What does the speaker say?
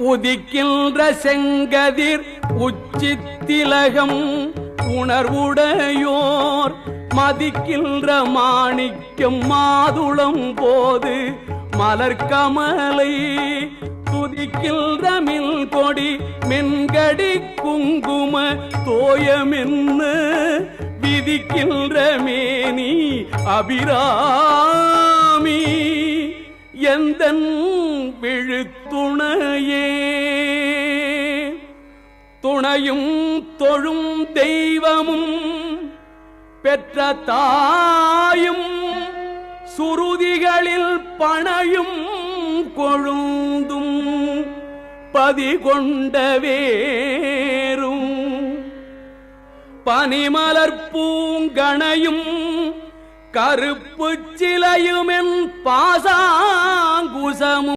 உதிக்கின்ற செங்கதிர் உச்சித்திலகம் உணர்வுடையோர் மதிக்கின்ற மாணிக்கம் மாதுளம் போது மலர்கமலை துதிக்கின்ற மில் கொடி மென்கடி குங்கும தோயமென்ன விதிக்கின்ற மேனி அபிராமி எந்தன் விழுத்துணையே துணையும் தொழும் தெய்வமும் பெற்ற தாயும் சுருதிகளில் பணையும் கொழுந்தும் பதிகொண்ட வேரும் பனிமலர் பூங்கணையும் கருப்பு சிலையுமென் பாசாங்குசமும்